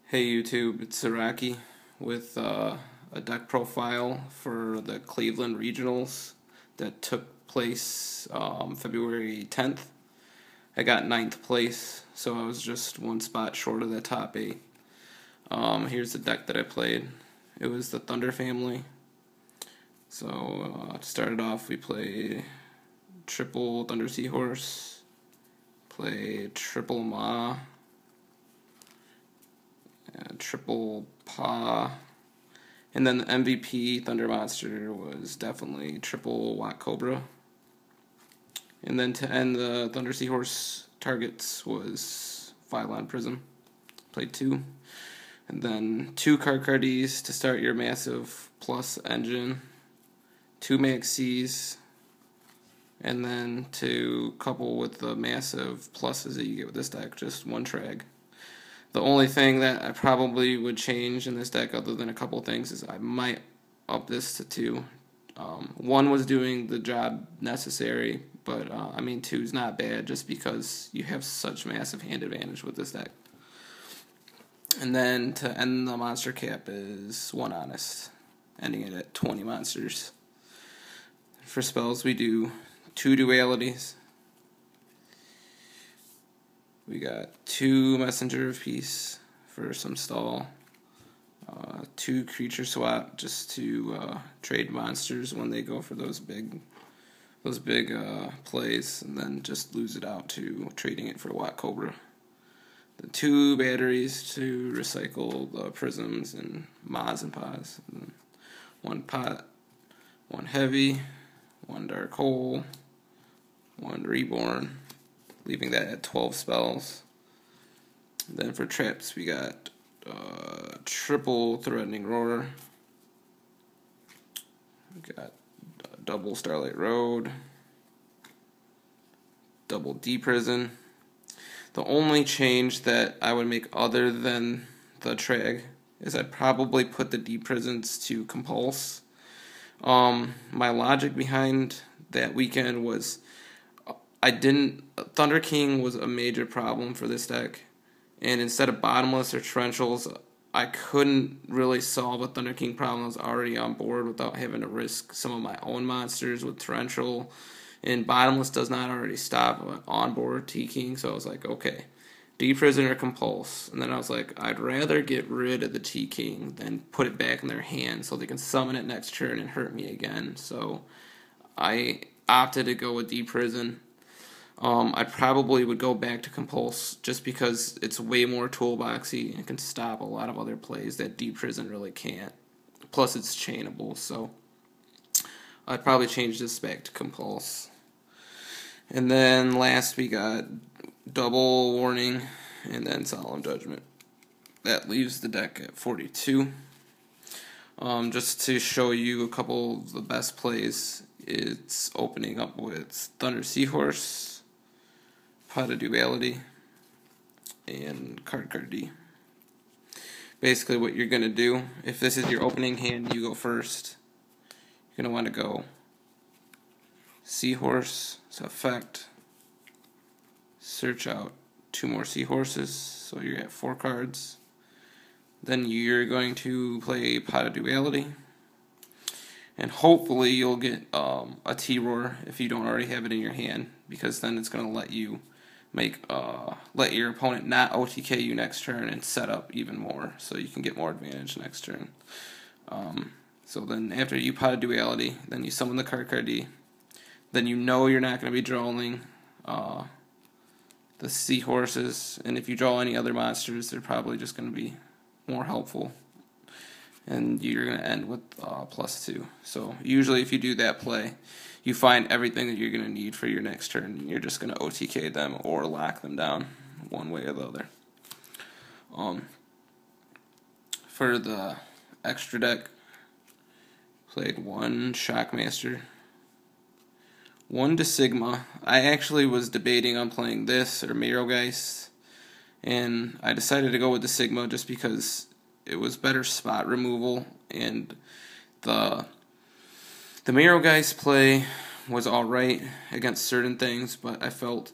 Hey YouTube, it's Iraqi with a deck profile for the Cleveland Regionals that took place February 10th. I got 9th place, so I was just one spot short of the top 8. Here's the deck that I played. It was the Thunder family. So to start it off, we played triple Thunder Seahorse, played triple Ma, triple Pa, and then the MVP Thunder Monster was definitely triple Watt Cobra. And then to end the Thunder Seahorse targets was Phylon Prism. Played 2. And then 2 Carcardies to start your massive plus engine, 2 Maxies, and then to couple with the massive pluses that you get with this deck, just 1 Trag. The only thing that I probably would change in this deck, other than a couple things, is I might up this to 2. 1 was doing the job necessary, but 2 is not bad just because you have such massive hand advantage with this deck. And then to end the monster cap is 1 Honest, ending it at 20 monsters. For spells, we do 2 Dualities. We got 2 Messenger of Peace for some stall, 2 Creature Swap just to trade monsters when they go for those big plays, and then just lose it out to trading it for Watt Cobra. The 2 batteries to recycle the prisms and Mas and Pas. And then 1 pot, 1 heavy, 1 dark hole, 1 reborn, leaving that at 12 spells. Then for traps, we got triple Threatening Roar. We got double Starlight Road, double D-Prison. The only change that I would make other than the Trag is I'd probably put the D-Prisons to Compulse. My logic behind that weekend was Thunder King was a major problem for this deck, and instead of Bottomless or Torrentials, I couldn't really solve a Thunder King problem that was already on board without having to risk some of my own monsters with Torrential, and Bottomless does not already stop on board T-King, so I was like, okay, D-Prison or Compulse, and then I was like, I'd rather get rid of the T-King than put it back in their hand so they can summon it next turn and hurt me again, so I opted to go with D-Prison. I probably would go back to Compulse just because it's way more toolboxy and can stop a lot of other plays that D-Prison really can't. Plus it's chainable, so I'd probably change this back to Compulse. And then last we got double Warning and then Solemn Judgment. That leaves the deck at 42. Just to show you a couple of the best plays, it's opening up with Thunder Seahorse, Pot of Duality, and Carcardy. Basically what you're going to do, if this is your opening hand, you go first. You're going to want to go Seahorse, so effect, search out 2 more Seahorses, so you're at 4 cards. Then you're going to play Pot of Duality, and hopefully you'll get a T-Roar if you don't already have it in your hand, because then it's going to let you let your opponent not OTK you next turn and set up even more, so you can get more advantage next turn. So then after you Pot of Duality, then you summon the Carcardy. Then you know you're not going to be drawing the Seahorses, and if you draw any other monsters, they're probably just going to be more helpful. And you're going to end with +2. So usually if you do that play, you find everything that you're going to need for your next turn, and you're just going to OTK them or lock them down one way or the other. For the extra deck, played 1 Shockmaster, 1 De Sigma. I actually was debating on playing this or Mirogeist, and I decided to go with De Sigma just because it was better spot removal, and the Mirogeist play was alright against certain things, but I felt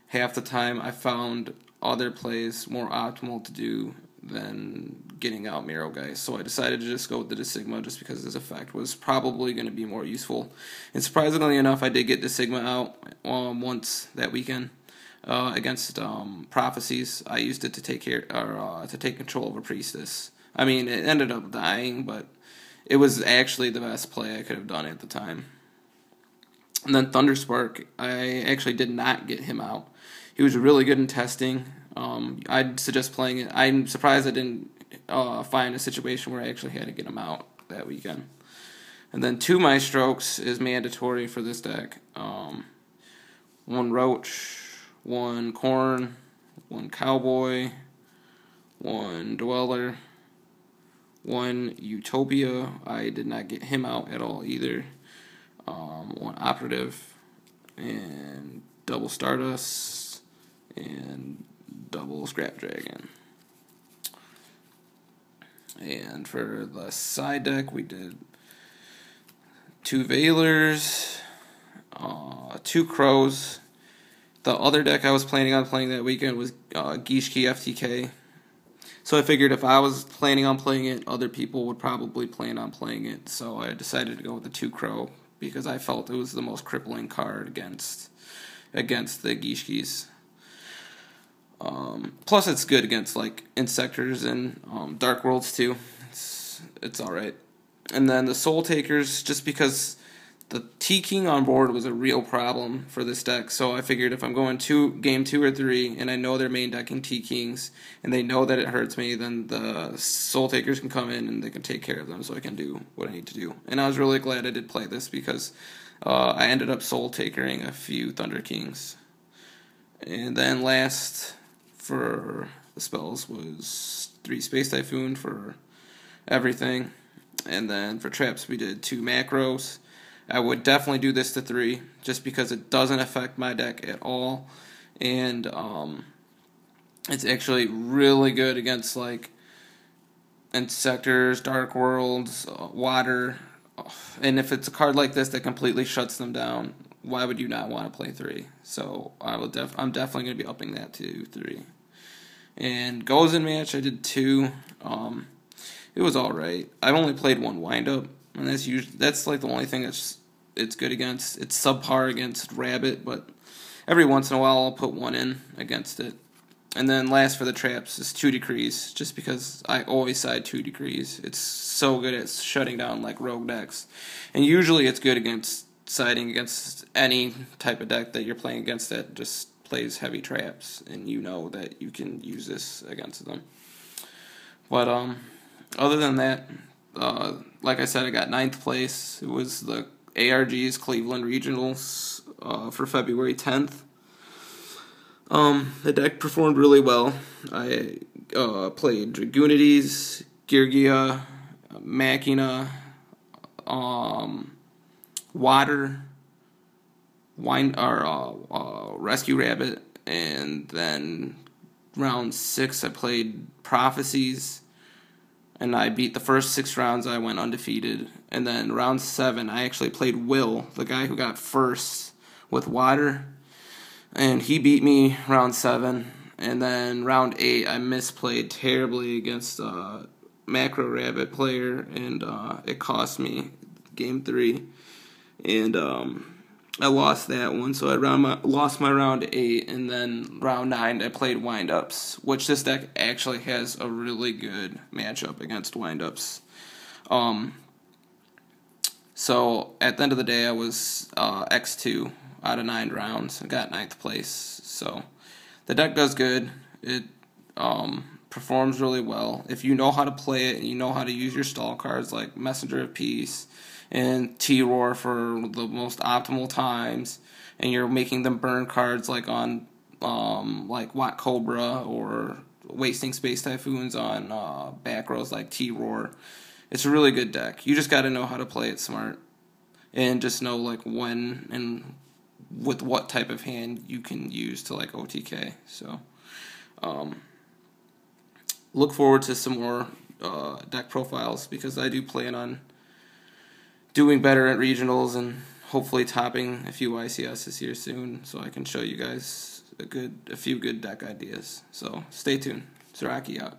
half the time I found other plays more optimal to do than getting out Miro Geist. So I decided to just go with the Desigma just because this effect was probably going to be more useful. And surprisingly enough, I did get Desigma out once that weekend against Prophecies. I used it to take control of a Priestess. I mean, it ended up dying, but it was actually the best play I could have done at the time. And then Thunderspark, I actually did not get him out. He was really good in testing. I'd suggest playing it. I'm surprised I didn't find a situation where I actually had to get him out that weekend. And then 2 Maelstrokes is mandatory for this deck. 1 Roach, 1 Corn, 1 Cowboy, 1 Dweller, 1 Utopia. I did not get him out at all either. 1 Operative, and double Stardust, and double Scrap Dragon. And for the side deck, we did 2 Veilers, 2 Crows. The other deck I was planning on playing that weekend was Geargia FTK. So I figured if I was planning on playing it, other people would probably plan on playing it. So I decided to go with the 2 Crow because I felt it was the most crippling card against the Geargias. Plus, it's good against like Insectors and Dark Worlds too. It's all right. And then the Soul Takers, just because the T-King on board was a real problem for this deck, so I figured if I'm going game 2 or 3, and I know they're main decking T-Kings, and they know that it hurts me, then the Soul Takers can come in and they can take care of them, so I can do what I need to do. And I was really glad I did play this because I ended up Soul Takering a few Thunder Kings. And then last for the spells was 3 Space Typhoon for everything, and then for traps we did 2 Macros. I would definitely do this to 3, just because it doesn't affect my deck at all, and it's actually really good against like Insectors, Dark Worlds, Water, and if it's a card like this that completely shuts them down, why would you not want to play 3? So I'm definitely going to be upping that to 3. And goes in match, I did 2. It was all right. I've only played 1 windup. And that's like the only thing it's good against. It's subpar against Rabbit, but every once in a while I'll put 1 in against it. And then last for the traps is 2 Decrees, just because I always side 2 Decrees. It's so good at shutting down like rogue decks. And usually it's good against siding against any type of deck that you're playing against that just plays heavy traps, and you know that you can use this against them. But other than that, like I said, I got 9th place. It was the ARG's Cleveland Regionals for February 10th. The deck performed really well. I played Dragunities, Geargia, Machina, Water, Rescue Rabbit, and then round 6 I played Prophecies. And I beat the first 6 rounds. I went undefeated. And then round 7, I actually played Will, the guy who got first with Water. And he beat me round 7. And then round 8, I misplayed terribly against a Macro Rabbit player. And it cost me game 3. And I lost that one, so I lost my round 8, and then round 9 I played windups, which this deck actually has a really good matchup against windups. So at the end of the day, I was X2 out of 9 rounds. I got 9th place. So the deck does good. It performs really well. If you know how to play it and you know how to use your stall cards like Messenger of Peace and T-Roar for the most optimal times, and you're making them burn cards like on like Watt Cobra, or wasting Space Typhoons on back rows like T-Roar, it's a really good deck. You just got to know how to play it smart, and just know like when and with what type of hand you can use to like OTK. So look forward to some more deck profiles, because I do plan on doing better at regionals and hopefully topping a few ICS this year soon, so I can show you guys a few good deck ideas. So stay tuned. Zaraki out.